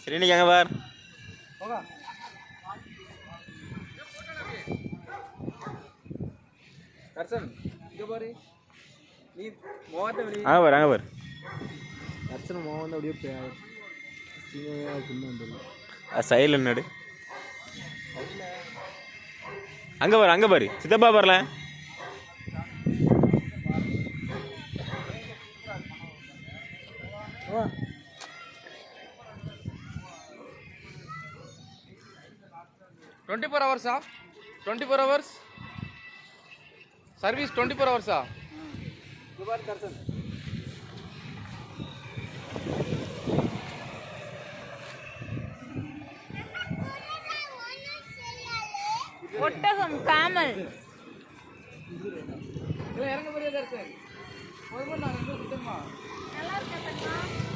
சரி நீங்க அங்க பார் दर्शन इधर बारी नी मोहते बड़ी அங்க பார் दर्शन मोहन அப்படியே சீனியா குன்னண்டல சைடுல நடு அங்க பார் சித்தப்பா பாருல வா 24 hours 24 hours सर्विस 24 hours दुबारा दर्शन ஒட்டகம் காமல் இறங்க போறியா தர்ஷன் போய் பண்ணா நல்லா இருக்கா